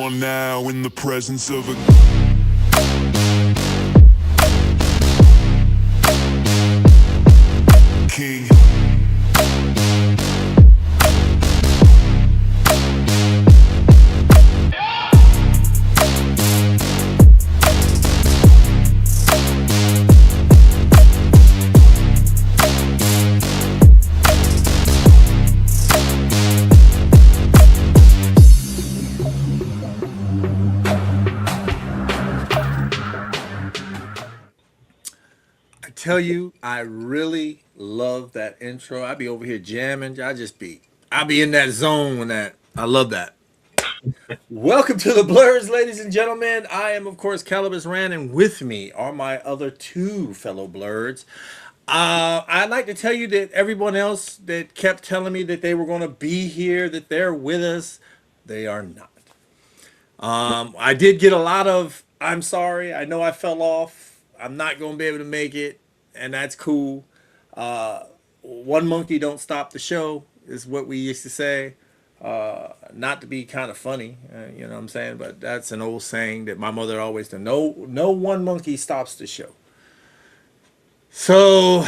are now in the presence of a king. I tell you, I really love that intro. I be over here jamming. I be in that zone when that. I love that. Welcome to the Blurs, ladies and gentlemen. I am, of course, Calibus Rand, and with me are my other two fellow Blurs. I'd like to tell you that everyone else that kept telling me that they were going to be here, that they're with us, they are not. I did get a lot of, I'm sorry, I know I fell off. I'm not going to be able to make it, and that's cool. One monkey don't stop the show, is what we used to say. Not to be kind of funny, you know what I'm saying? But that's an old saying that my mother always said. No one monkey stops the show. So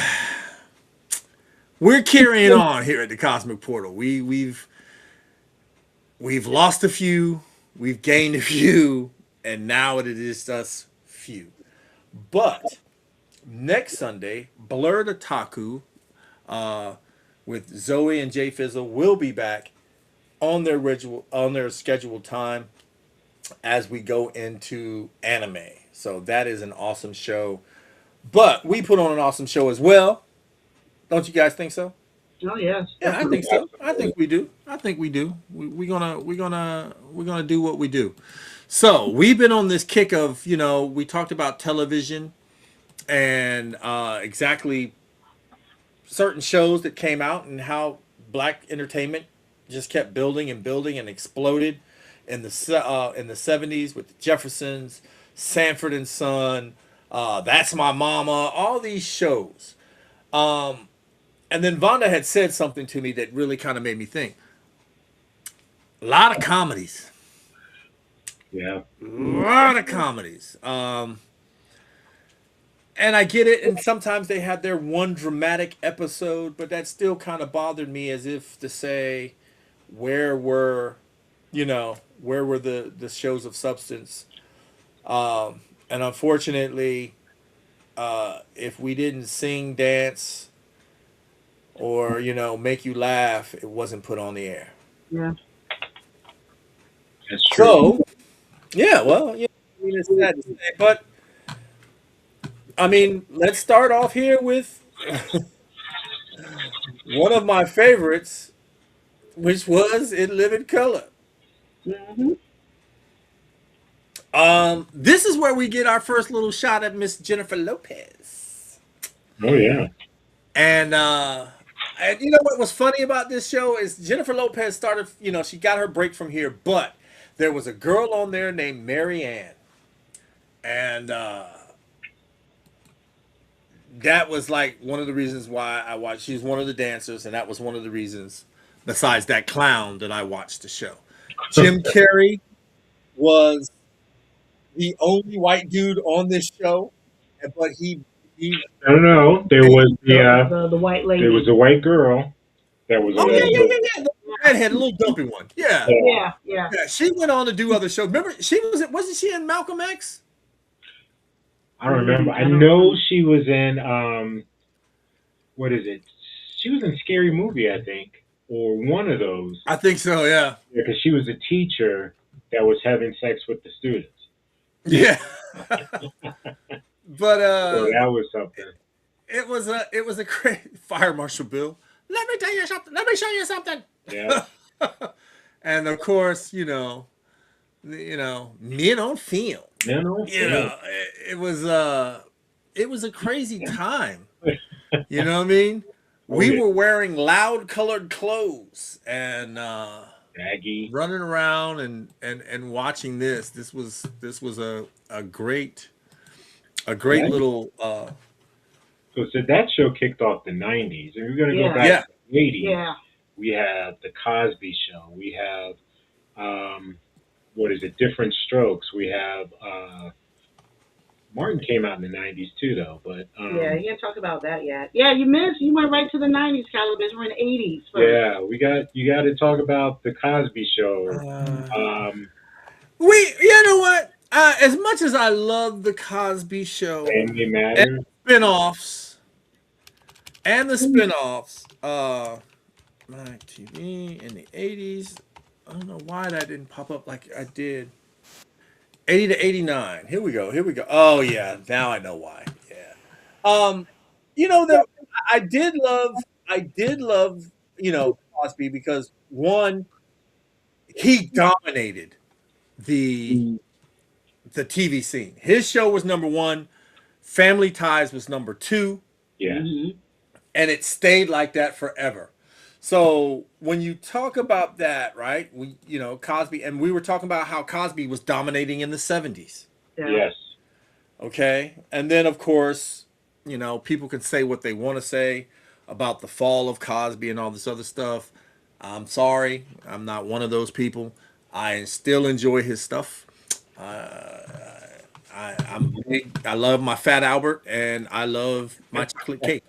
we're carrying on here at the Cosmic Portal. We've lost a few, we've gained a few, and now it is us few. But next Sunday, Blurred Otaku with Zoe and Jay Fizzle will be back on their scheduled time as we go into anime. So that is an awesome show. But we put on an awesome show as well. Don't you guys think so? Oh yes, Yeah, I definitely. think so. I think we do. I think we do. We're gonna do what we do. So we've been on this kick of we talked about television and exactly certain shows that came out and how black entertainment just kept building and building and exploded in the 70s with the Jeffersons, Sanford and Son, That's My Mama, all these shows. And then Vonda had said something to me that really kind of made me think. A lot of comedies. Yeah. A lot of comedies. And I get it, and sometimes they had their one dramatic episode, but that still kind of bothered me as if to say, where were, where were the shows of substance? And unfortunately, if we didn't sing, dance, or, make you laugh, it wasn't put on the air. Yeah. That's true. So, yeah, well, I mean, it's sad to say, but I mean, let's start off here with one of my favorites, which was In Living Color. Hmm. This is where we get our first little shot at Miss Jennifer Lopez. Oh yeah. And you know what was funny about this show is Jennifer Lopez started, she got her break from here, but there was a girl on there named Mary Ann. And that was like one of the reasons why I watched. She's one of the dancers, and that was one of the reasons, besides that clown, that I watched the show. Jim Carrey was the only white dude on this show, but he I don't know. There and was The white lady. there was a white girl that was oh on yeah, that yeah, show. yeah, yeah, the redhead, a little dumpy one. Yeah, Yeah. Yeah, yeah. yeah. She went on to do other shows. Remember, wasn't she in Malcolm X? I don't remember. I I don't know know. she was in what is it? She was in Scary Movie, I think, or one of those. I think so. Yeah, Because she was a teacher that was having sex with the students. yeah. But So that was something. it was a great Fire Marshal Bill. Let me tell you something. Let me show you something. Yeah. And of course, men on film. No, no. You know, it was a crazy time. You know what I mean? Oh We yeah. were wearing loud colored clothes and Maggie. running around and watching this. This was a great That, little so that show kicked off the '90s, and we're gonna go Yeah, back yeah. to the '80s. yeah. We have the Cosby Show. We have um, what is it? Different Strokes. We have Martin came out in the '90s too, though. But Yeah, you didn't talk about that yet. Yeah, you missed. You went right to the '90s, Calabash. We're in the '80s first. yeah, we got you got to talk about the Cosby Show. Uh, Um, you know what? As much as I love the Cosby Show Family and Matters. spinoffs the spinoffs, my TV in the '80s. I don't know why that didn't pop up like I did. 80 to 89. Here we go. Here we go. Oh yeah, now I know why. Yeah. Um, there I did love, Cosby because one, he dominated the the TV scene. His show was number one, Family Ties was number two, Yes. Mm-hmm. and it stayed like that forever. So when you talk about that, right? Cosby, and we were talking about how Cosby was dominating in the '70s. Yeah. Yes. Okay. And then, of course, people can say what they want to say about the fall of Cosby and all this other stuff. I'm sorry. I'm not one of those people. I still enjoy his stuff. I'm big. I love my Fat Albert and I love my chocolate cake.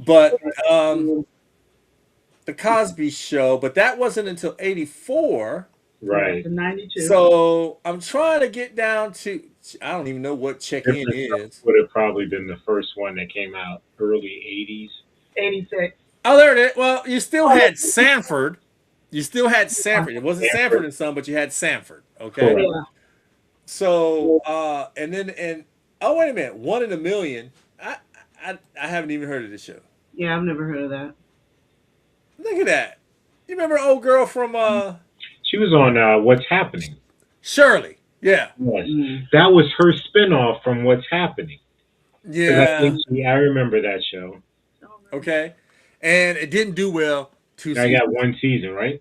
But the Cosby Show, but that wasn't until '84. Right. The '92. So I'm trying to get down to, I don't even know what check in Different Strokes is. would have probably been the first one that came out early '80s. '86. Oh, there it is. Well, you still had Sanford. You still had Sanford. It wasn't Sanford Stanford. and Son, but you had Sanford. Okay. Correct. Yeah. So, and oh, wait a minute. One in a Million. I haven't even heard of this show. Yeah, I've never heard of that. Look at that. You remember old girl from She was on What's Happening. Shirley? Yeah. Yes. Mm. That was her spinoff from What's Happening. Because I Yeah. think I remember that show. Okay. And it didn't do well two I seasons. got one season, right?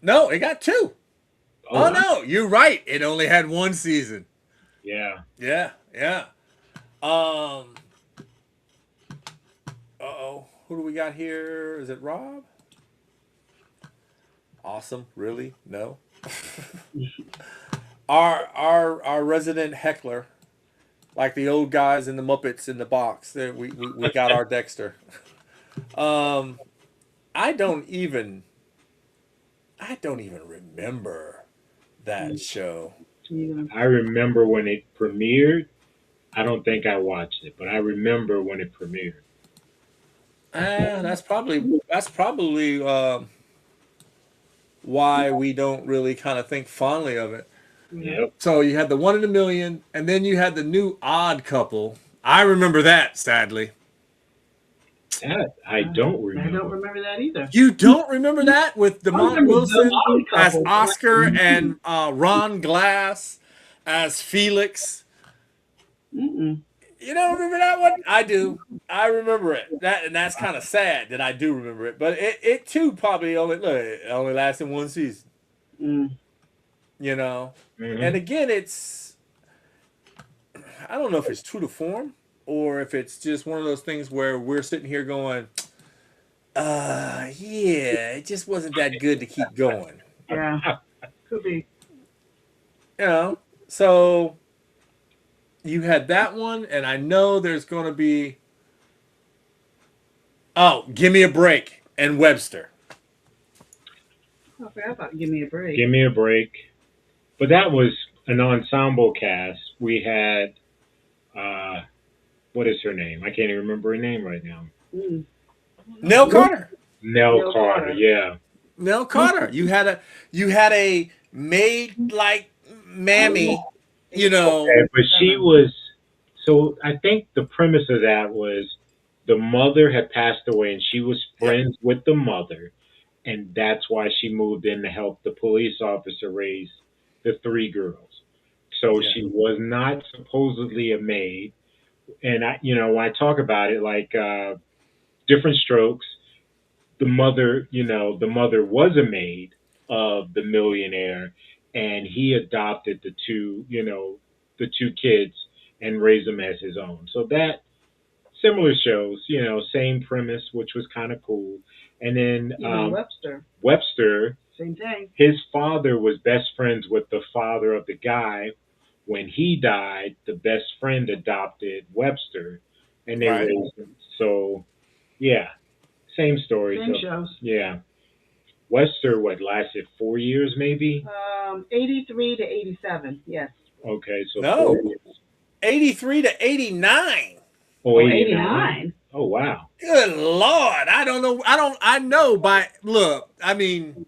No, it got two. Oh, Oh wow. no, you're right. It only had one season. Yeah. Yeah, yeah. Uh oh. Who do we got here? Is it Rob? Awesome. Really? No. Our resident heckler, like the old guys in the Muppets in the box. There we got our Dexter. Um I don't even I don't even remember that show. Yeah. I remember when it premiered. I don't think I watched it, but I remember when it premiered. That's probably why we don't really kind of think fondly of it. Yeah. Yep. So you had the One in a Million, and then you had the new Odd Couple. I remember that, sadly. That I don't I don't remember. remember that either. You don't remember that with I Demont remember Wilson the Odd as Couple. Oscar and Ron Glass as Felix? Mm-mm. You don't remember that one? I do. I remember it. That's kind of sad that I do remember it. But it too probably only lasted one season. Mm. You know, and Hmm. again, I don't know if it's true to form or if it's just one of those things where we're sitting here going, yeah, it just wasn't that good to keep going. Yeah. Could be. You know, so you had that one, and I know there's going to be, oh, Give Me a Break and Webster. I forgot about Give Me a Break. Give me a break. But that was an ensemble cast. We had uh, what is her name? I can't even remember her name right now. Mm. Nell Carter. Nell Nell Carter. Carter. Yeah. Nell Carter. You had a maid like mammy, you know. Okay, but she was. So I think the premise of that was the mother had passed away, and she was Yep. friends with the mother, and that's why she moved in to help the police officer raise the three girls. So Yeah. she was not supposedly a maid. And when I talk about it, like different strokes, the mother was a maid of the millionaire, and he adopted the two kids and raised them as his own. So that similar shows, same premise, which was kind of cool. And then Even Webster. Webster, Same thing. His father was best friends with the father of the guy. When he died, the best friend adopted Webster, and they Right. raised him. So, yeah, same story. Same So, shows. yeah, Webster what lasted 4 years, maybe. 83 to 87. Yes. Okay, so four No. years. 83 to 89. Oh, Oh, 89. 89. Oh, wow. Good Lord. I don't know. I know by look, I mean,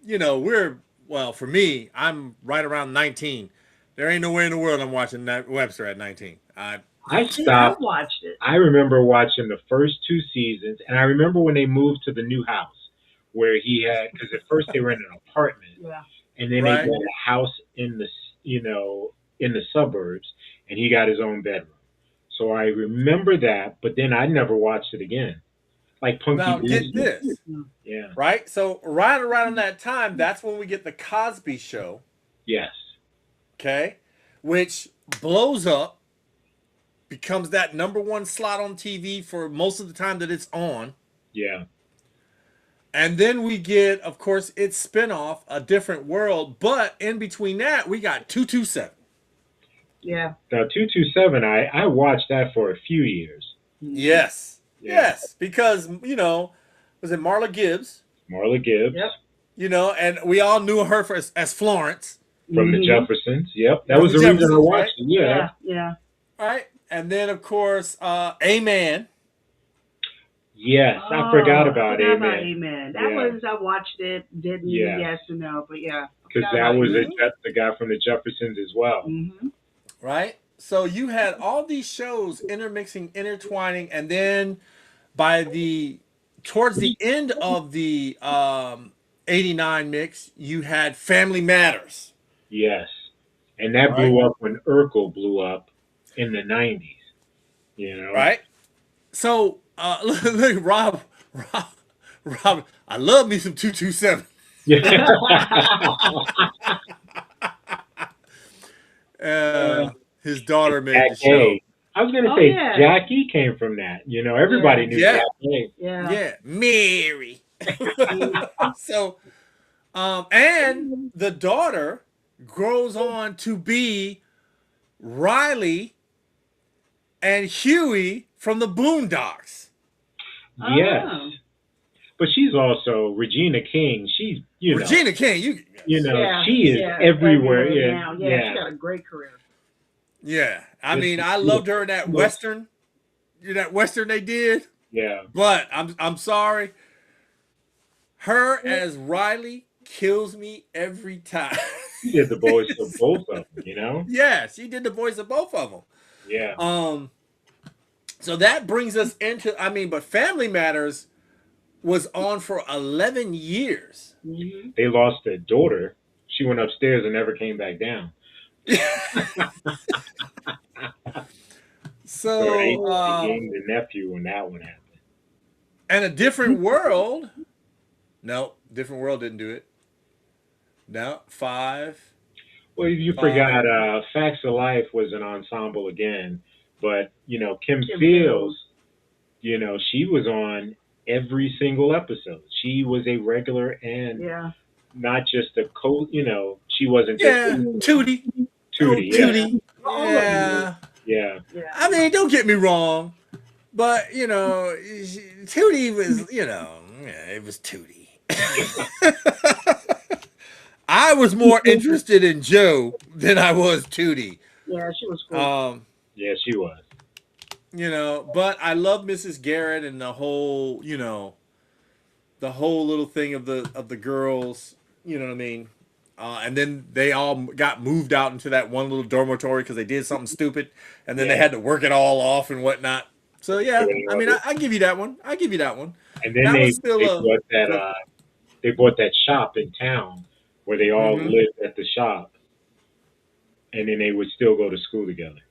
well, for me, I'm right around 19. There ain't nowhere in the world I'm watching that Webster at 19. I See, I stopped. watched it. I remember watching the first two seasons, and I remember when they moved to the new house where he had, because at first they were in an apartment, Yeah. and then they Right. bought a house in the, in the suburbs, and he got his own bedroom. So I remember that, but then I never watched it again. Like Punky Now get Brewster. this, Yeah. right? So right around that time, that's when we get the Cosby Show, Yes. okay, which blows up, becomes that number one slot on TV for most of the time that it's on. Yeah. And then we get, of course, its spinoff, A Different World. But in between that, we got 227. Yeah. Now 227, I watched that for a few years. Mhm. Yes. Yeah. Yes. Because, was it Marla Gibbs? Marla Gibbs Yep. And we all knew her as Florence from the Mhm. Jeffersons. Yep. That from was the the reason I Jeffersons, right? watched it. Yeah. Yeah. Yeah. Right? And then, of course, Amen. Yes. I forgot about Amen. Amen. That Yeah. was, I watched it, didn't Yeah. yes or no, but yeah. Because Forgot that about was Amen. the guy from the Jeffersons as well. Mhm. Right? So you had all these shows intermixing, intertwining, and then by towards the end of the 89 mix, you had Family Matters. Yes. And that Right? blew up when Urkel blew up in the 90s. You know? Right? So look, Rob, I love me some 227. Yeah. Uh, his daughter made Jack the show. A. I was going to Oh, say yeah. Jackie came from that. Everybody knew Yeah. Jack A. Yeah. Yeah, Mary. So, and the daughter grows on to be Riley and Huey from the Boondocks. Yes. Oh. But she's also Regina King. She's, Regina King, Yeah. she is Yeah. everywhere. Yeah. Now. Yeah. She got a great career. yeah. I Just- mean, I loved her in that Western, they did. Yeah. But I'm sorry, her as Riley kills me every time. She did the voice of both of them. Yeah, she did the voice of both of them. Yeah. So that brings us into, but Family Matters was on for 11 years. Mhm. They lost their daughter. She went upstairs and never came back down. So they So, gained the nephew when that one happened. and A Different World. No, Different World didn't do it. No, 5. Well, you forgot Facts of Life was an ensemble again, but Kim Fields, she was on every single episode. She was a regular and Yeah. not just a she wasn't Yeah, just Tootie. Tootie. Oh, Tootie. All of them. Yeah. Yeah. Yeah. I mean, don't get me wrong, but Tootie was, it was Tootie. I was more interested in Joe than I was Tootie. Yeah, she was cool. Yeah, she was. But I love Mrs. Garrett and the whole little thing of the girls. You know what I mean? And then they all got moved out into that one little dormitory because they did something stupid, and then they had to work it all off and whatnot. So yeah, I mean, I give you that one. I give you that one. And then That they was still they bought that shop in town where they all Mhm. lived at the shop, and then they would still go to school together.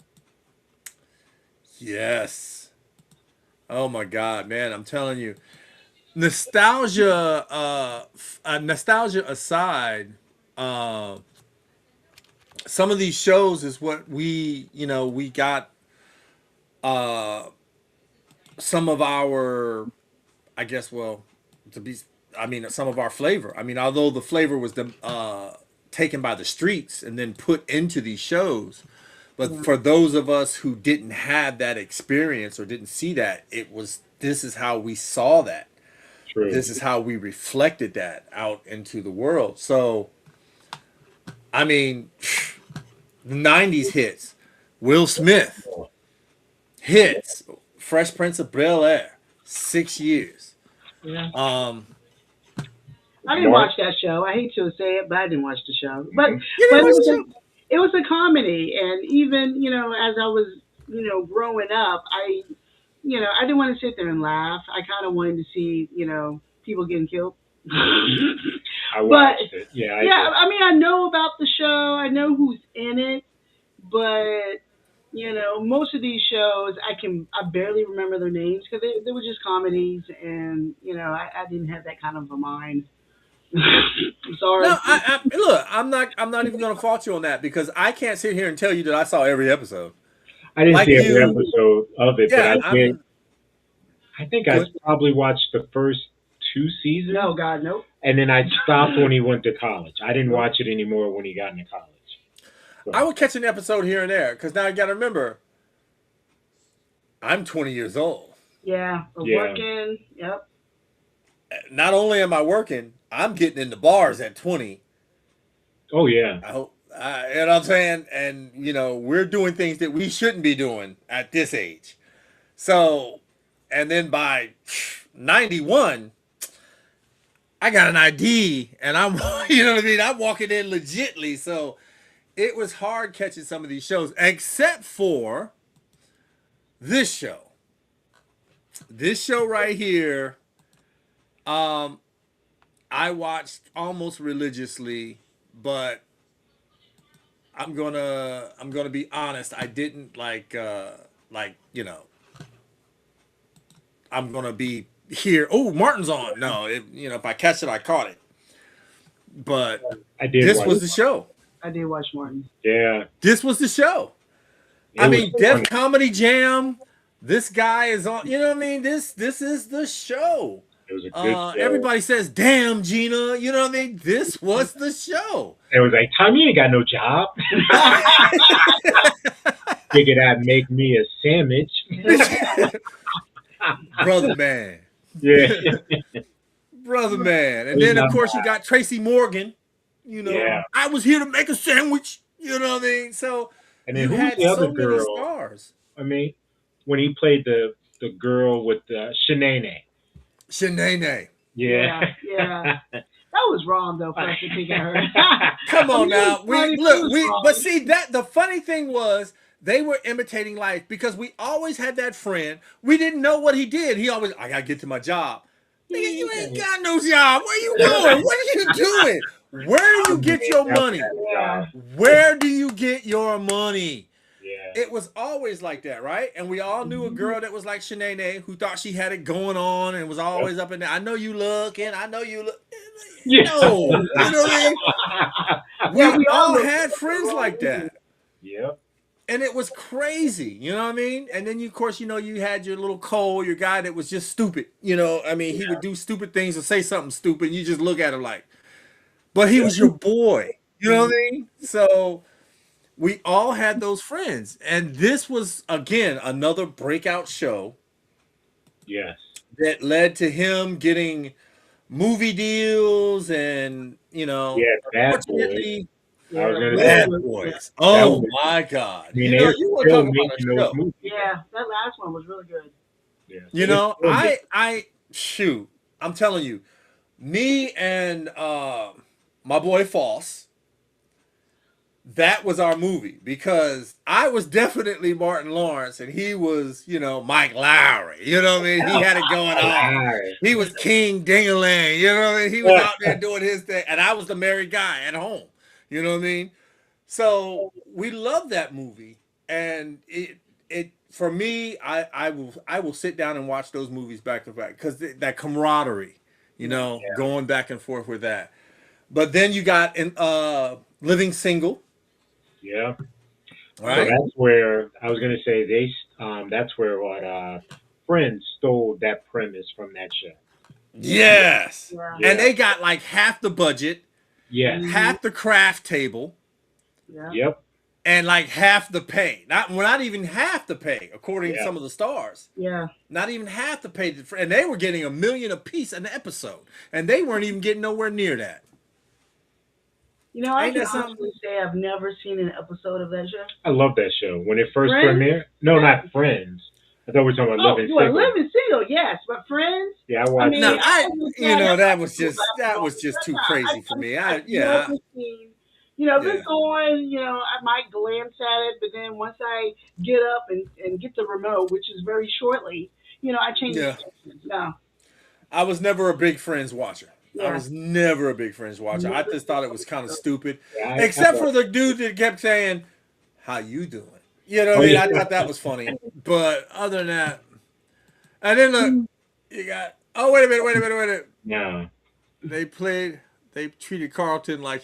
Yes. Oh my God, man! I'm telling you, nostalgia. Nostalgia aside, some of these shows is what we got. Some of our, I guess, well, to be I mean, some of our flavor. I mean, although the flavor was taken by the streets and then put into these shows, but Yeah. for those of us who didn't have that experience or didn't see that, it was this is how we saw that. True. This is how we reflected that out into the world. So, I mean, the '90s hits, Will Smith hits, Fresh Prince of Bel Air, 6 years. Yeah. Um, I didn't Mark. watch that show. I hate to say it, but I didn't watch the show. But you but didn't watch the show? it was a comedy, and even as I was growing up, I didn't want to sit there and laugh. I kind of wanted to see people getting killed. I But watched it. Yeah, I yeah, did. I mean, I know about the show. I know who's in it, but most of these shows, I barely remember their names because they were just comedies, and I didn't have that kind of a mind. I'm No, sorry. look. I'm not even going to fault you on that because I can't sit here and tell you that I saw every episode. I didn't Like see every you, episode of it, but yeah. I did. I'm I think I good. probably watched the first two seasons, No, God, nope. and then I stopped when he went to college. I didn't Nope. watch it anymore when he got into college. I So, would catch an episode here and there because now you got to remember, I'm 20 years old. Yeah, of yeah, working. Yep. Not only am I working, I'm getting into bars at 20. oh yeah, I hope, you know what I'm saying? And, we're doing things that we shouldn't be doing at this age. So, and then by 91, I got an ID and I'm, you know what I mean? I'm walking in legitly. So it was hard catching some of these shows, except for this show. This show right here, um, I watched almost religiously, but I'm gonna be honest. I didn't like I'm gonna be here. Oh, Martin's on. No, if I catch it, I caught it. But I did this watch. was the show. I did watch Martin. Yeah, This was the show. it I was mean, Def funny. Comedy Jam. This guy is on. You know what I mean? This is the show. It was a good show. Everybody says, "Damn, Gina." You know what I mean? This was the show. It was like, Tom, you ain't got no job. Figured I'd make me a sandwich. Brother man. Yeah, Brother man. And He's then of not course you got Tracy Morgan, yeah. I was here to make a sandwich. You know what I mean? So And then you who was had the other so many girl? stars. I mean, when he played the girl with the Shanae. Shanae. Yeah. Yeah. That was wrong though for us to pick at her. Come on now. It We was look, wrong. but see that the funny thing was they were imitating life because we always had that friend. We didn't know what he did. He always, I gotta get to my job. Nigga, you ain't got no job. Where you going? What are you doing? Where do you get your money? Yeah. Where do you get your money? Yeah. It was always like that, right? And we all knew a girl that was like Shanae who thought she had it going on and was always up in there. I know you looking. I know you look. Yeah. No, you know what I mean? Yeah, We we all all look- had friends like that. Yep. And it was crazy, you know what I mean? And then, of course, you had your little Cole, your guy that was just stupid. I mean, he would do stupid things or say something stupid. And you just look at him like, but he was your boy. You know what I mean? So we all had those friends. And this was, again, another breakout show Yes. that led to him getting movie deals and, Yeah, Bad Boys. fortunately, I was gonna Bad say Boys. that Oh was- my God! I mean, You they're want to still talk about a making those show? movies. Yeah, that last one was really good. Yeah. You They're know, still making- I shoot. I'm telling you, me and my boy Foss. That was our movie because I was definitely Martin Lawrence and he was, Mike Lowry. You know what I mean? He had it going on. Alright. He was King Dingaling. You know what I mean? He was out there doing his thing, and I was the married guy at home. You know what I mean? So we love that movie, and it for me, I will sit down and watch those movies back to back because that camaraderie, going back and forth with that. But then you got in Living Single, Yeah. So right? that's where I was gonna say that's where what Friends stole that premise from that show. Yes. Yeah. And Yeah. they got like half the budget, Yes. Hmm. half the craft table, Yeah. Yep. and like half the pay. Not even half the pay, according to Yeah. some of the stars. Yeah. Not even half the pay, and they were getting $1 million a piece an episode, and they weren't even getting nowhere near that. I Ain't can that something? honestly say I've never seen an episode of that show. I love that show. When it first Friends? premiered, no, not Friends. I thought we were talking about Oh, Living you are Single. living single, yes, but Friends. Yeah, I I watched mean, No, it. I was you sad. know, That's that why was I was just laughing all the too time. crazy for me. I've Yeah, never seen. If yeah, it's on, I might glance at it, but then once I get up and get the remote, which is very shortly, I change the yeah. station. No, I was never a big Friends watcher. I yeah, was never a big Friends watcher. I never just seen thought it was kind of it. stupid, Yeah, I except for watched. the dude that kept saying, "How you doing?" You know Oh what I mean? yeah. I thought that was funny, but other than that, and then look, you got. Oh wait a minute, wait a minute, wait a minute. No. They played. They treated Carlton like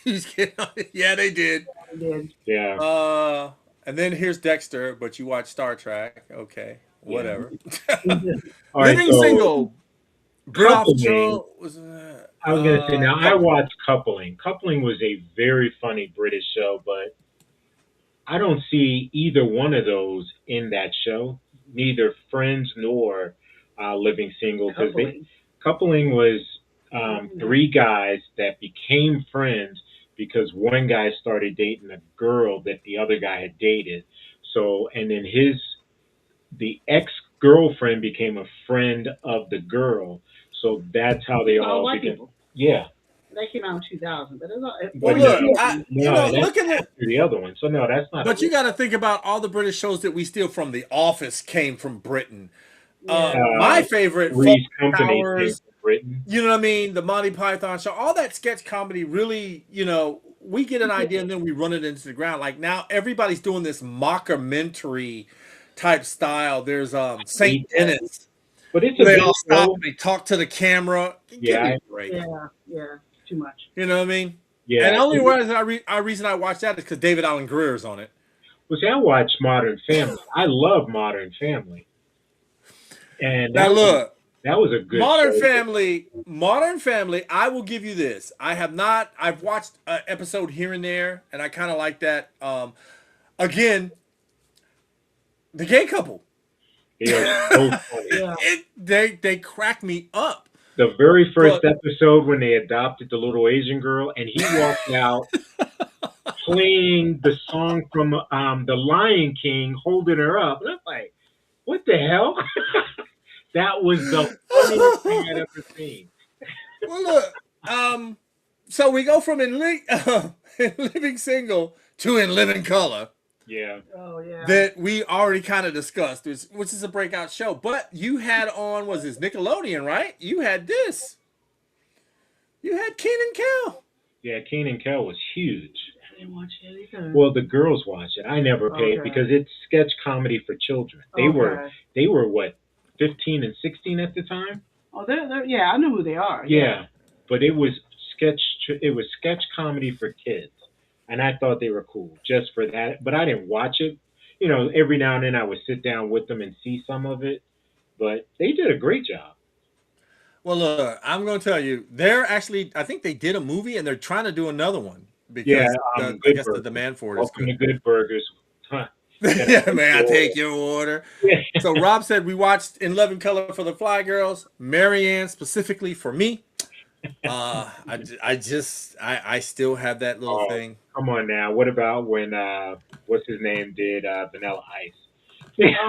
he's getting. Yeah, they did. I did. Yeah. Uh, and then here's Dexter, but you watch Star Trek. Okay, Yeah. whatever. All right. Living So Single. Brit coupling. Official was. I was gonna say now I Couple. watched Coupling. Coupling was a very funny British show, but I don't see either one of those in that show. Neither Friends nor Living Single, because they Coupling. Coupling was Mhm. three guys that became friends because one guy started dating a girl that the other guy had dated. So and then the ex girlfriend became a friend of the girl. So that's how they All all white became. people. Yeah, That came out in 2000, but it's all, Well, but only look, two of I them. no, that's look at it. after the other one. So no, that's not a But you real. got to think about all the British shows that we steal from. The Office came from Britain. Yeah. My Uh, favorite, Fault Three's Company came Towers. from Britain. You know what I mean? The Monty Python show. All that sketch comedy really, we get an idea and then we run it into the ground. Like now, everybody's doing this mockumentary type style. There's Saint Hate that. Dennis, But it's a where they good all stop show. and they talk to the camera. Give me Yeah, a break. Yeah. Yeah. Too much. You know what I mean? And yeah. the only reason I watch that is because David Allen Greer is on it. Well, see, I watch Modern Family. I love Modern Family, and Now look, that was a good show. Modern Family, I will give you this. I've watched an episode here and there, and I kind of like that. Again, the gay couple. They are so funny. Yeah. They crack me up. The very first But episode when they adopted the little Asian girl, and he walked out playing the song from The Lion King, holding her up. And I'm like, what the hell? That was the funniest thing I'd ever seen. well, look, so we go from in Living Single to In Living Color Yeah. Oh yeah. that we already kind of discussed, which is a breakout show. But you had on, was this Nickelodeon, right? You had this. You had Keenan Kel. Yeah, Kenan Kel was huge. I didn't watch it either. Well, the girls watch it. I never paid Okay. because it's sketch comedy for children. Okay. They were what, 15 and 16 at the time? Oh, they're yeah. I know who they are. Yeah. But it was sketch comedy for kids. And I thought they were cool just for that. But I didn't watch it. You know, every now and then I would sit down with them and see some of it. But they did a great job. Well, look, I'm going to tell you, they're actually, I think they did a movie and they're trying to do another one Yeah, because I Good guess the Burgers. demand for it is Welcome to good. Good Burgers. Huh. Yeah, may I take your order? So Rob said we watched In Living Color for the Fly Girls, Marianne specifically for me. I still have that little Oh, thing. come on now. What about when what's his name did Vanilla Ice?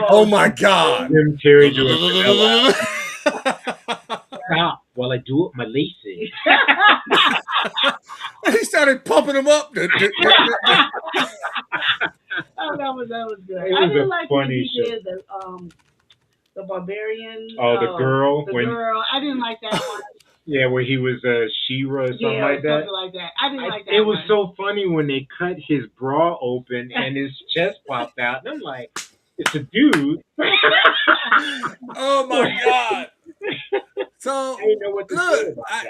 Oh my God! Jim Terry doing Vanilla Ice. Stop while I do it my laces. He started pumping them up. Oh, that was good. It I was didn't a like when funny he show. did the barbarian. Oh, the girl The when girl. I didn't like that one. yeah, where he was Shira or something Yeah, like that. something like that. I didn't like that. It was one. so funny when they cut his bra open and his chest popped out, and I'm like, it's a dude. Oh my God! So I didn't know what to say look, about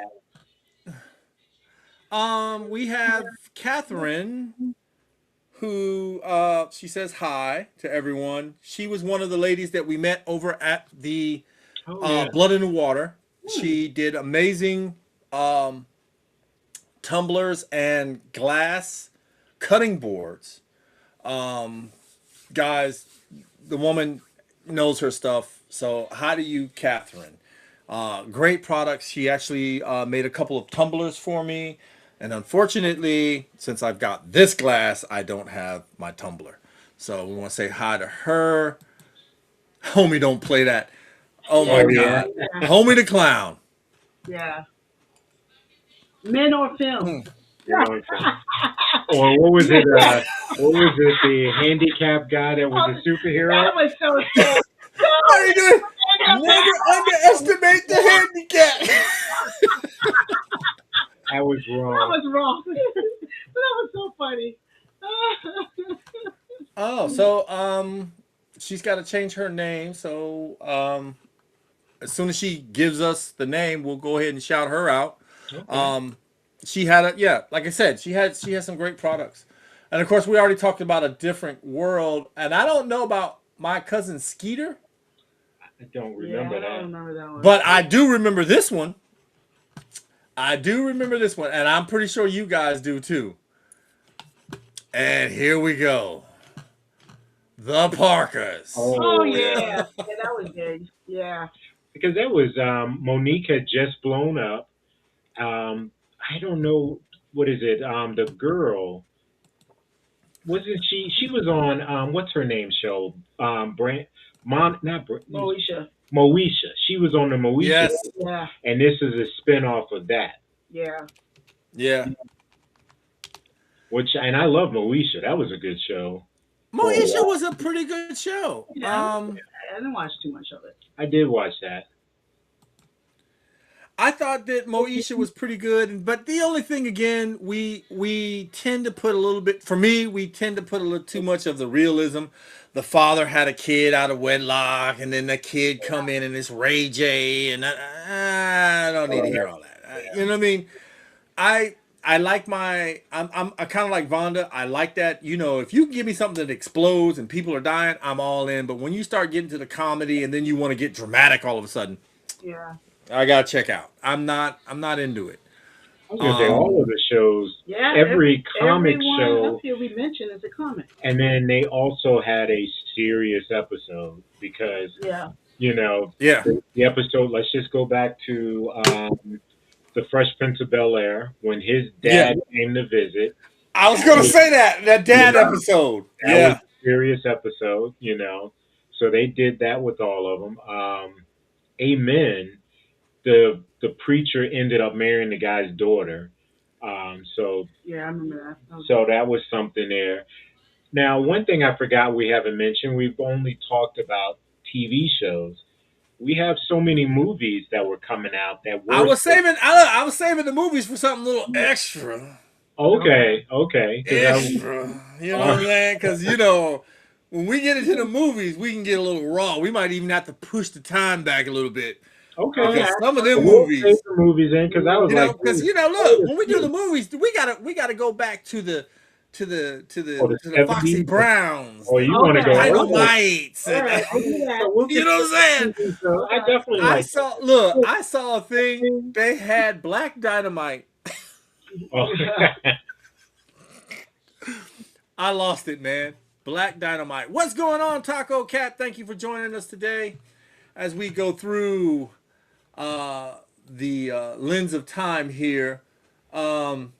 that. we have Catherine, who she says hi to everyone. She was one of the ladies that we met over at the Oh yeah, Blood in the Water. Hmm. She did amazing um, tumblers and glass cutting boards. Um, Guys, the woman knows her stuff. So how do you, Catherine? Great products. She actually made a couple of tumblers for me. And unfortunately, since I've got this glass, I don't have my tumbler. So we want to say hi to her. Homie, don't play that. Oh my Yeah, Oh yeah. God. yeah, Homie the clown. yeah. Men or film. Mm. You know, or what was it? What was it? The handicap guy that was Oh, a superhero? that was so sad. What are you doing? No, Never underestimate the handicap. I was that wrong. was wrong. That was so funny. Oh, so she's got to change her name. So as soon as she gives us the name, we'll go ahead and shout her out. Okay. Um, she had a yeah, like I said, she has some great products, and of course we already talked about a different world, and I don't know about my cousin Skeeter, I don't Yeah, remember I don't that. remember that one. but I do remember this one. I do remember this one, and I'm pretty sure you guys do too. And here we go, the Parkers. Oh Oh yeah, yeah. yeah, that was good. Yeah, Because that was Monique had just blown up. I don't know what is it. The girl wasn't she? She was on what's her name show? Brand not Moesha. Moesha. She was on the Moesha, Yes, Yeah, and this is a spinoff of that. yeah, yeah. Which and I love Moesha. That was a good show for a Moesha while. was a pretty good show. yeah. I didn't watch too much of it. I did watch that. I thought that Moesha was pretty good, but the only thing again, we tend to put a little bit. For me, we tend to put a little too much of the realism. The father had a kid out of wedlock, and then the kid come in and it's Ray J, and I don't need Oh, to hear all that. You know what I mean? I like my I kind of like Vonda. I like that. You know, if you give me something that explodes and people are dying, I'm all in. But when you start getting to the comedy and then you want to get dramatic all of a sudden, Yeah, I gotta check out. I'm not into it. I was gonna say Um, all of the shows, yeah. every comic Everyone up show, here we mentioned is a comic. and then they also had a serious episode because Yeah, you know yeah, the episode. Let's just go back to the Fresh Prince of Bel Air when his yeah. dad came to visit. I was That gonna was say that you dad know episode. that was Yeah, a serious episode. So they did that with all of them. Amen. The preacher ended up marrying the guy's daughter. So yeah, I remember that. That was so that was something there. Now, one thing I forgot we haven't mentioned, we've only talked about TV shows. We have so many movies that were coming out that I were was saving. I was saving the movies for something a little good. extra, Okay. okay, because extra. You know uh, what I'm saying? Because when we get into the movies, we can get a little raw. We might even have to push the time back a little bit okay, Okay. because some of them we'll save movies, the movies in because I was like, because look, wait a when we do the minute. movies, we gotta go back to the to the to Oh, the the to the Foxy 70s. Browns, Oh, the you want to go? Okay. Oh, Dynamites, All and right. I'll do that. so we'll you get know to what I'm saying? the 70s. So I Okay. definitely I like saw look, I saw a thing. They had Black Dynamite. that. Oh. I lost it, man. Black Dynamite. What's going on, Taco Cat? Thank you for joining us today as we go through uh, the lens of time here. Um,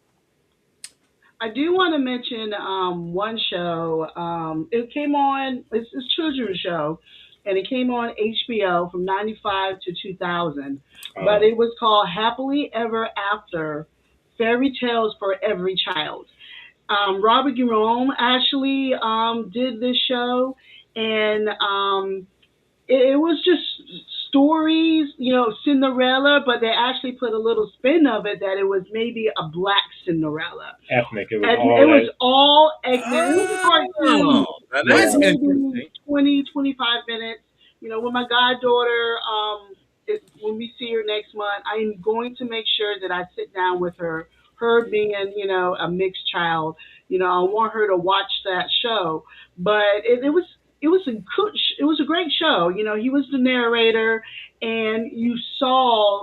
I do want to mention one show. It came on. It's a children's show, and it came on HBO from '95 to 2000. But Oh, it was called Happily Ever After: Fairy Tales for Every Child. Robert Jerome actually did this show, and it was just stories, Cinderella, but they actually put a little spin of it that it was maybe a black Cinderella. ethnic. It was And all it was that. all excellent. It was a cartoon. oh, now It was that's Yeah. maybe interesting. 20, 25 minutes. With my goddaughter, when we see her next month, I am going to make sure that I sit down with her. Her being, a mixed child, I want her to watch that show. But it was a good, it was a great show. show. You know, he was the narrator, and you saw,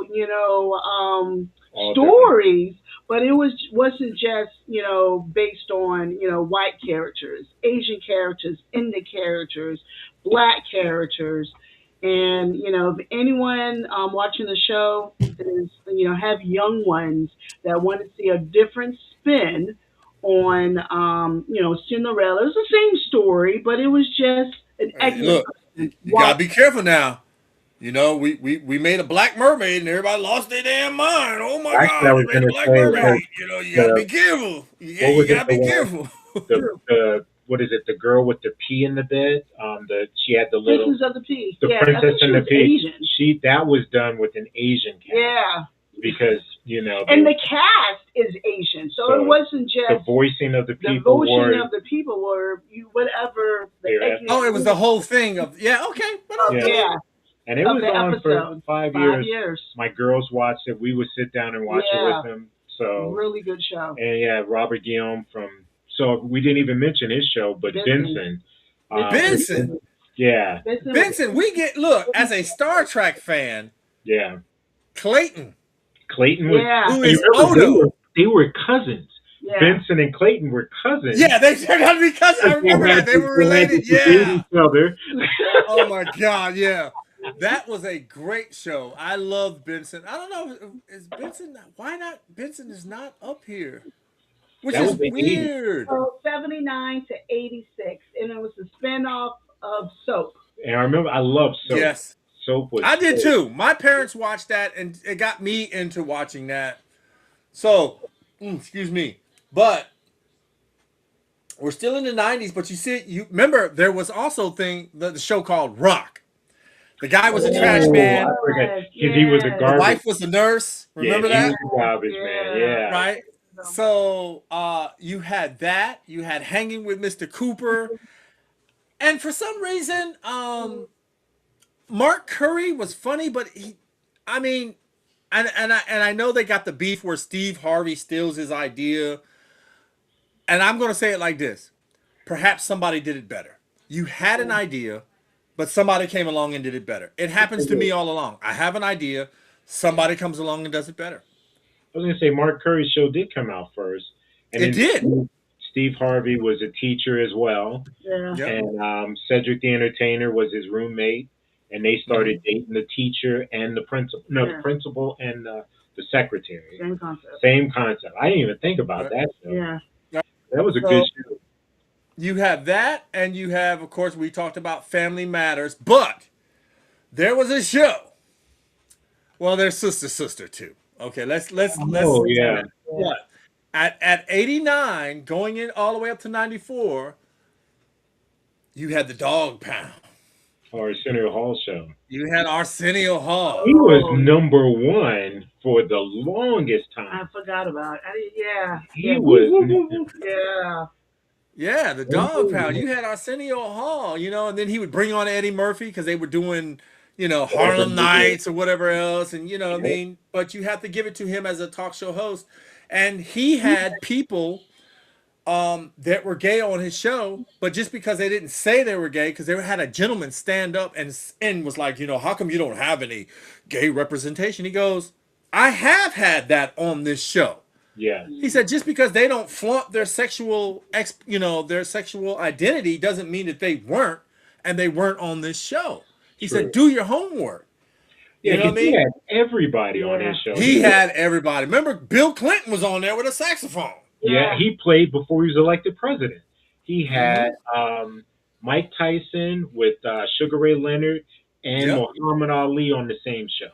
All different. stories, but wasn't just based on white characters, Asian characters, Indian characters, black characters, and if anyone watching the show is have young ones that want to see a different spin on Cinderella. It was the same story, but it was just an Hey, extra look, person you gotta watching. be careful now. You know, we made a black mermaid and everybody lost their damn mind. Oh my Actually, I God, was they made a gonna black say Yeah, mermaid. like You know, you gotta the be careful. what You was it gotta the be one careful. true. the what is it the girl with the pea in the bed? The she had the little Princess of the Pea. the Yeah, I princess think she and the was pea. Asian. She that was done with an Asian cast Yeah, because they and the cast is Asian, so it so wasn't the just voicing of the the people devotion were of the people were whatever the their ethnic. Oh, it was the ethnicity whole thing of okay, but of Yeah, I mean, and it of was the on for episode. 5 years. 5 years. My girls watched it. We would sit down and watch it with Yeah, them. So really good show. and yeah, Robert Guillaume from. So we didn't even mention his show, but Benson. Benson. Benson, Yeah, Benson was Benson, we get look as a Star Trek fan, yeah. Clayton, Clayton was. yeah, who You is remember Odo. they were cousins. yeah. Benson and Clayton were cousins. Yeah, they turned out to be cousins. I remember that they were They had to related. debate Yeah. each other. Oh my God, yeah. That was a great show. I love Benson. I don't know, is Benson why not Benson is not up here, which That is was the '80s. weird. So 79 to 86, and it was a spinoff of Soap. And I remember I loved Soap. Yes, Soap was I did so too. My parents watched that, and it got me into watching that. So, excuse me, but we're still in the '90s. But you see, you remember there was also the show called Rock. The guy was a trash Oh, I man. forget Yes, because he was a yes. The garbage. wife was a nurse. Yeah, Remember he was that? a garbage man. Yeah. Yeah, Right. So you had that. You had Hanging with Mr. Cooper, and for some reason, Mark Curry was funny, but I mean, and I know they got the beef where Steve Harvey steals his idea, and I'm going to say it like this: perhaps somebody did it better. You had an idea, but somebody came along and did it better. It happens to me all along. I have an idea, somebody comes along and does it better. I was gonna say Mark Curry's show did come out first, and It then did. Steve Harvey was a teacher as well, Yeah. Yep. and Cedric the Entertainer was his roommate, and they started dating the teacher and the principal. No, the Yeah. principal and the secretary. Same concept. Same concept. I didn't even think about that show. Yeah. That was a So good show. you have that, and you have, of course, we talked about Family Matters, but there was a show. Well, there's Sister too. Okay, let's. Oh yeah, But at 89, going in all the way up to 94, you had the Dog Pound. or Arsenio Hall show. You had Arsenio Hall. He was number one for the longest I time. forgot about it. Yeah. He Yeah. was. Yeah. Yeah, the Dog Pound. You had Arsenio Hall, and then he would bring on Eddie Murphy because they were doing, Harlem Nights or whatever else. And, what I mean? But you have to give it to him as a talk show host. And he had people that were gay on his show, but just because they didn't say they were gay, because they had a gentleman stand up and was like, how come you don't have any gay representation? He goes, I have had that on this show. Yeah, He said just because they don't flaunt their their sexual identity doesn't mean that they weren't, and they weren't on this show. He true. said, do your homework. Yeah, You know what I 'cause he mean? had everybody on Yeah. his show. He had everybody. Remember, Bill Clinton was on there with a saxophone. Yeah, he played before he was elected president. He had Mike Tyson with Sugar Ray Leonard and Yep. Muhammad Ali on the same show.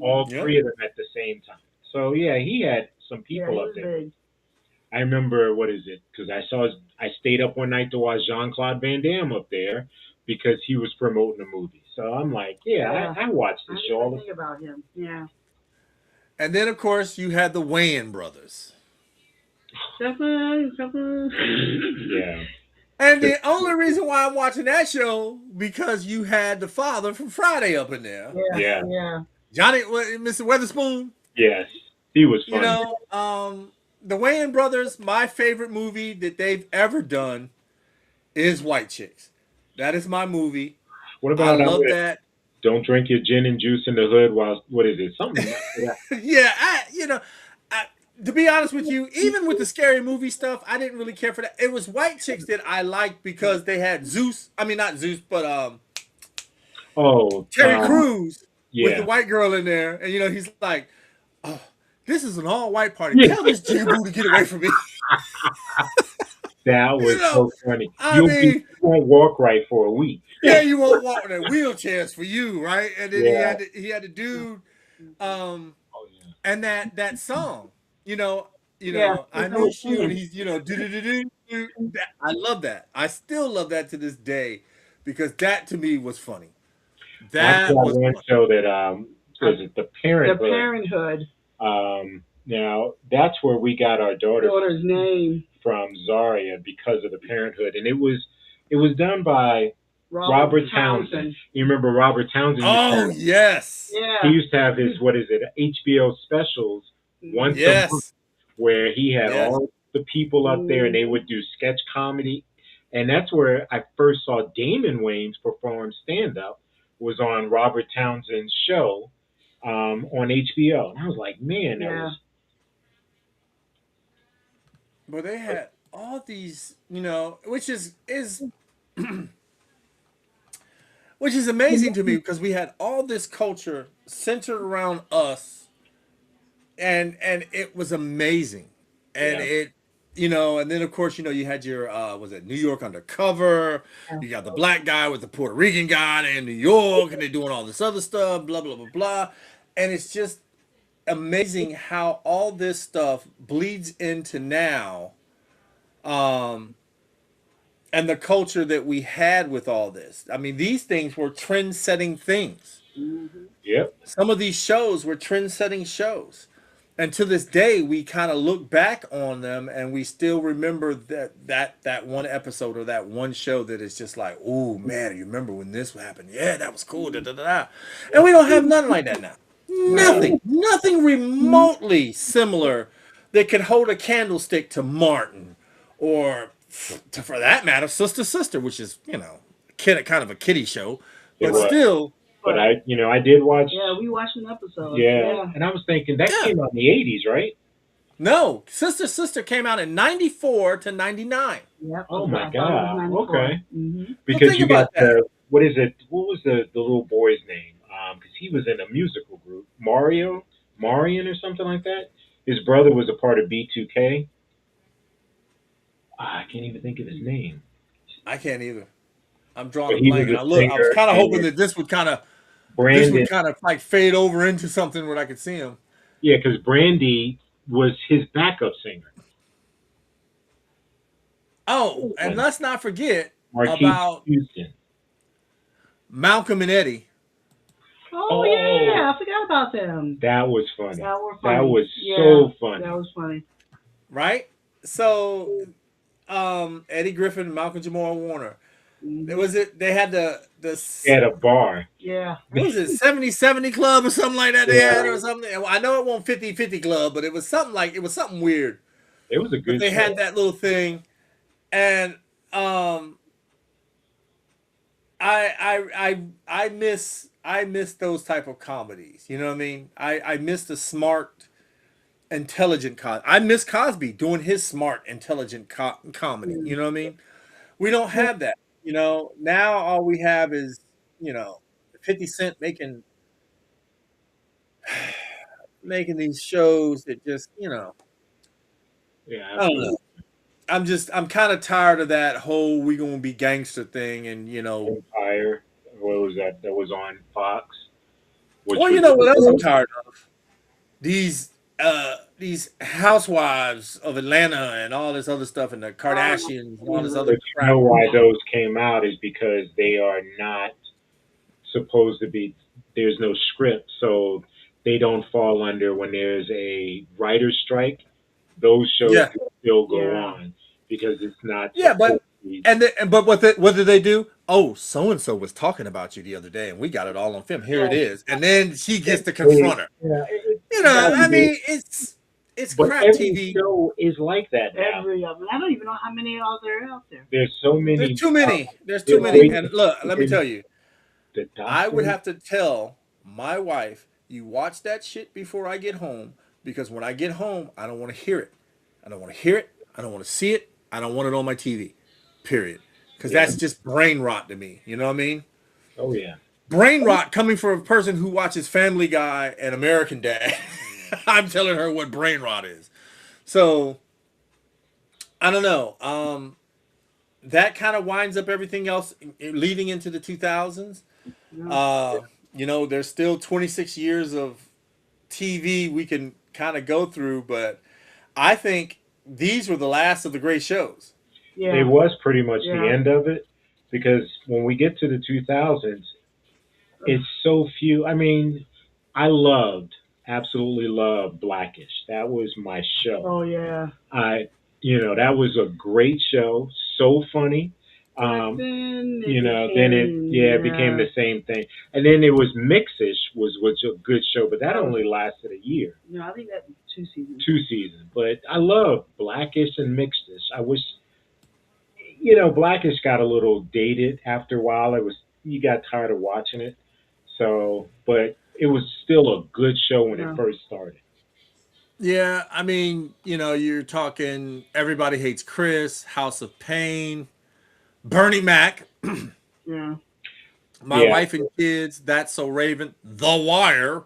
All Yep. three of them at the same time. So yeah, he had some Yeah, people he up was there. big. I remember what is it? Because I stayed up one night to watch Jean Claude Van Damme up there because he was promoting a movie. So I'm like, Yeah. I watched I this didn't show all even the think about him. Yeah. And then, of course, you had the Wayans brothers. yeah. And the only reason why I'm watching that show because you had the father from Friday up in there, Yeah. Yeah. Yeah. Mr. Weatherspoon. Yes, he was You funny. know, the Wayans brothers. My favorite movie that they've ever done is White Chicks. That is my movie. What I about love that. don't drink your gin and juice in the hood while what is it? Something. Yeah. Yeah, I, to be honest with you, even with the scary movie stuff, I didn't really care for that. It was white chicks that I liked because they had Zeus. I mean, not Zeus, but Oh, Terry Crews with the yeah, white girl in there, and he's like, "Oh, this is an all-white party. yeah. Tell this jigaboo to get away from me." That you was know, so funny. I mean, You won't walk right for a week. yeah, you won't walk with that wheelchairs for you, right? And then Yeah. he had the dude, um, Oh yeah. and that song, you know, Yeah, I that's what I was miss you, and saying. he's do do do do. I love that. I still love that to this day because that to me was funny. That's That that was one funny. show that was it the The Parenthood. Parenthood, Now that's where we got our daughter daughter's name, from Zaria because of the Parenthood, and it was done by Robert Robert Townsend. Townsend. You remember Robert Townsend Oh yes, he Yeah. used to have his what is it HBO specials once a month yes, where he had yes. all the people up there and they would do sketch comedy, and that's where I first saw Damon Wayans perform stand up was on Robert Townsend's show on HBO, and I was like, man, that Yeah. was But they had all these, which is amazing to me because we had all this culture centered around us, and it was amazing, and yeah, and then of course you had your was it New York Undercover, you got the black guy with the Puerto Rican guy in New York, and they're doing all this other stuff, blah blah blah blah, and it's just amazing how all this stuff bleeds into now, um, and the culture that we had with all this. I mean, these things were trend-setting things. Hmm. yep, Some of these shows were trend-setting shows. And to this day, we kind of look back on them and we still remember that one episode or that one show that is just like, oh man, you remember when this happened? Yeah, that was cool. Da, da, da, da. And we don't have nothing like that now. Right. Nothing remotely similar that could hold a candlestick to Martin or, for that matter, Sister Sister, which is kind of a kiddie show, it but was. still, But But I did watch. yeah, we watched an episode. Yeah, Yeah. and I was thinking that yeah. came out in the '80s, right? No, Sister Sister came out in '94 to '99. Yep. Oh Okay. my I thought it was God. 94. Okay. Mm-hmm. So Because think you got about that. what is it? What was the little boy's name? Because he was in a musical group, Marion or something like that. His brother was a part of B2K. I can't even think of his name, I can't either. I'm drawing but a he was blank. And a I was singer. kind of hoping And that this would Brandon, kind of like fade over into something where I could see him. yeah, because Brandy was his backup singer. Oh, and let's not forget Marquise about Houston. Malcolm and Eddie, Oh Oh, yeah, I forgot about them. that was funny. That were funny. That was Yeah, so funny. that was funny. right? So, Eddie Griffin and Malcolm Jamal Warner. It Hmm. was it. They had the At a bar. Yeah. what was it 70/70 club or something like that they had Yeah, or something. I know it won't 50/50 club, but it was something weird. it was a But good they had show. that little thing, and um, I miss those type of comedies. You know what I mean? I miss the smart, intelligent I miss Cosby doing his smart, intelligent comedy. You know what I mean? We don't have that. Now all we have is 50 Cent making these shows that just Yeah, I don't know. absolutely. I'm kind of tired of that whole we gonna be gangster thing, and Empire. What was that? That was on Fox, which well, you was know what else I'm tired of? These housewives of Atlanta and all this other stuff, and the Kardashians and all this other but you crap. know why those came out is because they are not supposed to be. There's no script, so they don't fall under when there's a writer's strike. Those shows Yeah, can still go Yeah. on because it's not yeah, supposed but to be. but what did they do? Oh, so and so was talking about you the other day, and we got it all on film. Here it is, and then she gets to confront her. Yeah, I mean, it's but crap every TV. show is like that now. Every of them. I don't even know how many are there out there. There's so There's many. too many. There's too There's many. way And look, let me too tell many. you, The I would doctor. have to tell my wife, you watch that shit before I get home because when I get home, I don't want to hear it. I don't want to hear it. I don't want to see it. I don't want it on my TV. Period. Because Yeah. that's just brain rot to me. You know what I mean? Oh yeah. Brain rot coming from a person who watches Family Guy and American Dad. I'm telling her what brain rot is. So I don't know. That kind of winds up everything else leading into the 2000s. Yeah. Uh, there's still 26 years of TV we can kind of go through, but I think these were the last of the great shows. It Yeah. was pretty much the Yeah. end of it because when we get to the 2000s, it's so few. I mean, I loved, absolutely loved Blackish. That was my show. Oh yeah. I, that was a great show. So funny. But Um, then it then it, became, yeah, it became yeah. the same thing. And then it was Mixish was a good show, but that That was, only lasted a year, no, I think that 2 seasons. 2 seasons. But I love Blackish and Mixish. I wish, Blackish got a little dated after a while. It was you got tired of watching it. So, but it was still a good show when it Yeah. first started. Yeah, I mean, you're talking Everybody Hates Chris, House of Pain, Bernie Mac, Yeah. My Yeah, Wife and Kids, That's So Raven, The Wire.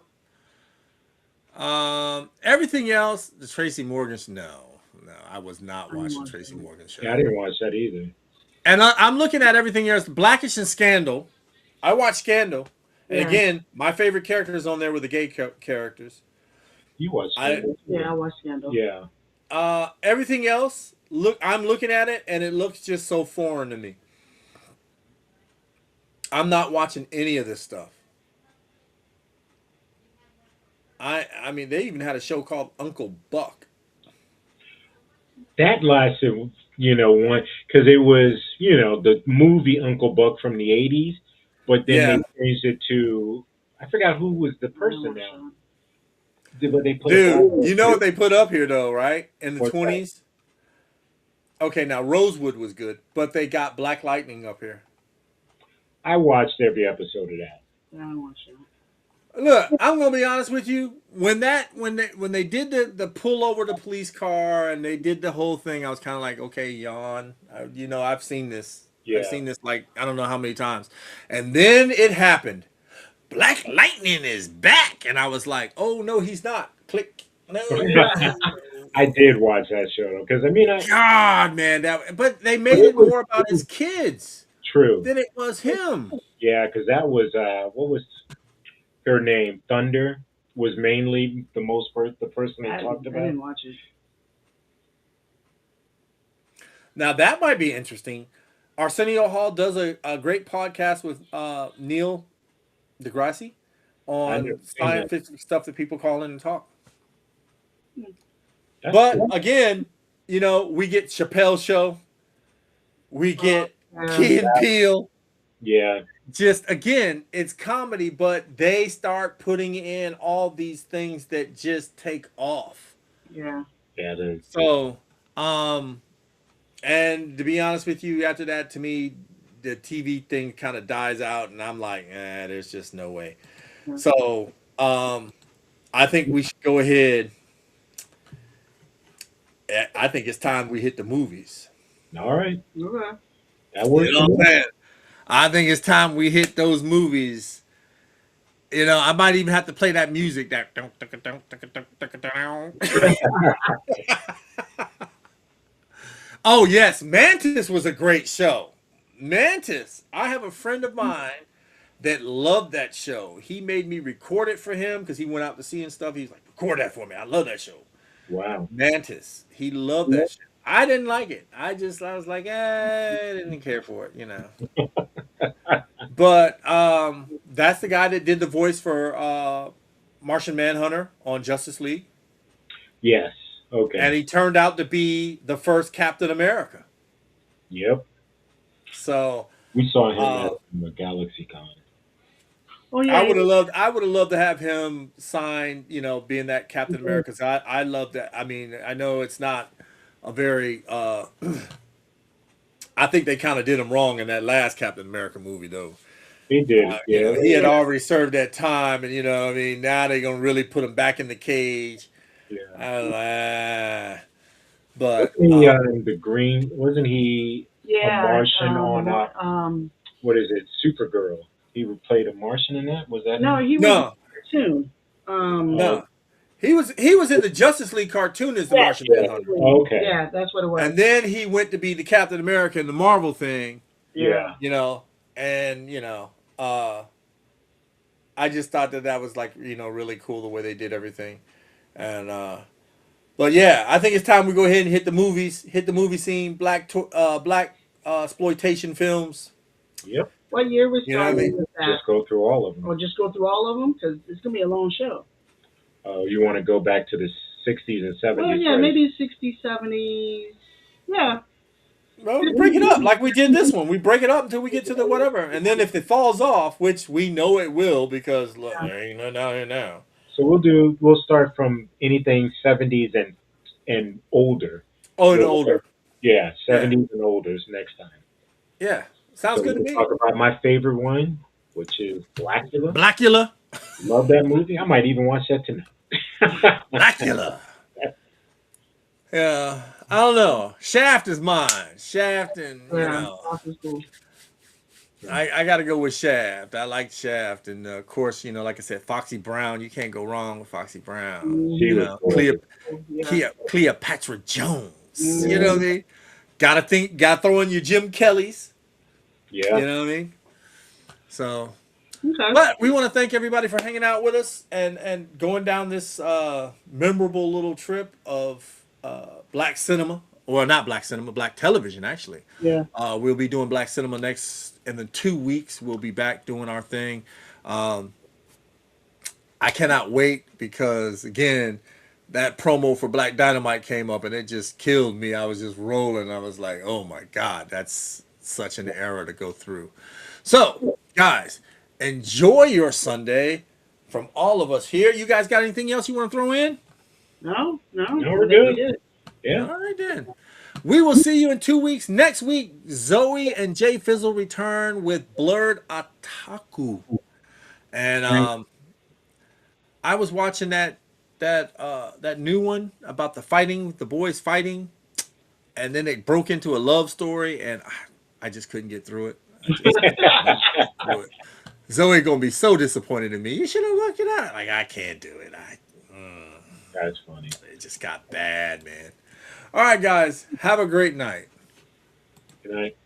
Everything else, the Tracy Morgan. No, I was not I didn't watching watch Tracy that. Morgan yeah, I show. didn't watch that either. And I'm looking at everything else. Blackish and Scandal. I watched Scandal, and Yeah. again, my favorite characters on there were the gay characters. You watched I Scandal Yeah, I too? watched Scandal. Yeah. Everything else, I'm looking at it, and it looks just so foreign to me. I'm not watching any of this stuff. I mean, they even had a show called Uncle Buck. That lasted, one because it was, the movie Uncle Buck from the '80s, but then Yeah, they changed it to I forgot who was the I didn't person watch now. that. But they put a black dude, one you know too. what they put up here though, right? In the What's that? 20s. Okay, now Rosewood was good, but they got Black Lightning up here. I watched every episode of that. Yeah, I didn't watch that. Look, I'm gonna be honest with you. When they did the pull over the police car and they did the whole thing, I was kind of like, okay, yawn. I've seen this. I've Yeah. seen this like I don't know how many times, and then it happened. Black Lightning is back, and I was like, oh no, he's not. Click. No. I did watch that show though, because I mean, God, man, but they but made it more about it his was kids true. than it was him. Yeah, because that was what was her name? Thunder was mainly the person they talked I about. didn't watch it. Now that might be interesting. Arsenio Hall does a great podcast with Neil deGrasse I never on seen that. scientific stuff that people call in and talk. That's But cool. again, we get Chappelle's show, we Uh, get yeah. Key and Peele. Yeah, Just again, it's comedy, but they start putting in all these things that just take off. Yeah. yeah. So, and to be honest with you, after that, to me, the TV thing kind of dies out, and I'm like, there's just no way. Yeah. So, I think we should go ahead. I think it's time we hit the movies. All right, Okay. that You works know for what I'm me. saying? I think it's time we hit those movies. I might even have to play that music. That. Oh yes, Mantis was a great show. Mantis. I have a friend of mine that loved that show. He made me record it for him because he went out to see and stuff. He's like, record that for me. I love that show. Wow. Mantis. He loved that show. I didn't like it. I was like, I didn't care for it. But that's the guy that did the voice for Martian Manhunter on Justice League. Yes. And Okay. he turned out to be the first Captain America. Yep. So We saw him uh, at the GalaxyCon. Oh yeah. I would have loved to have him sign, being that Captain America. 'Cause I love that. I mean, I know it's not a very. I think they kind of did him wrong in that last Captain America movie, though. He did it. You Yeah. know, he had already served that time, and you know, I mean, now they're gonna really put him back in the cage. Yeah. I was like, but Wasn't he in the Green? Wasn't he a Yeah. Martian on what is it? Supergirl. He played a Martian in that. Was that No, him? he was in no, a cartoon. Oh, no, he was in the Justice League cartoon as the Yes, Martian yes, Manhunter, okay. yeah, that's what it was. and then he went to be the Captain America in the Marvel thing. Yeah. Yeah. You know, and I just thought that was like really cool the way they did everything, and but yeah, I think it's time we go ahead and hit the movies, hit the movie scene, black exploitation films. Yep. What year we You know what I started mean? with that? Just go through all of them. Or just go through all of them? Because it's going to be a long show. You want to go back to the 60s and Well, 70s yeah, first? maybe 60s, 70s. Yeah. Well, we break it up like we did this one. We break it up until we get to the whatever, and then if it falls off, which we know it will, because look, there ain't nothing out here now. So we'll start from anything 70s and older. Oh, and We'll older. start, yeah, Yeah, 70s and older next time. yeah. Sounds So good to we'll me. talk about my favorite one, which is Blackula. Blackula. Love that movie. I might even watch that tonight. Blackula. Yeah, I don't know. Shaft is mine. Shaft, and Yeah. Awesome school. I got to go with Shaft. I like Shaft, and of course, like I said, Foxy Brown. You can't go wrong with Foxy Brown. She Mm-hmm. was gorgeous. Yeah. Cleopatra Jones. You know Mm-hmm. what I mean? Gotta throw in your Jim Kellys. Yeah. You know what I mean? So, Okay. but we want to thank everybody for hanging out with us and going down this memorable little trip of black cinema. Well, not black cinema, black television, actually. Yeah. We'll be doing black cinema next in the 2 weeks. We'll be back doing our thing. Um, I cannot wait because, again, that promo for Black Dynamite came up and it just killed me. I was just rolling. I was like, oh my God, that's such an era to go through. So, guys, enjoy your Sunday from all of us here. You guys got anything else you want to throw in? No, no. No, we're I think we good. did. Yeah. All right, then. We will see you in 2 weeks. Next week, Zoe and Jay Fizzle return with Blurred Otaku. And I was watching that new one about the fighting, the boys fighting, and then it broke into a love story, and I just couldn't get through it. I just couldn't get through it. Zoe gonna be so disappointed in me. You should have looked it up. Like I can't do it. That's funny. It just got bad, man. All right, guys. Have a great night. Good night.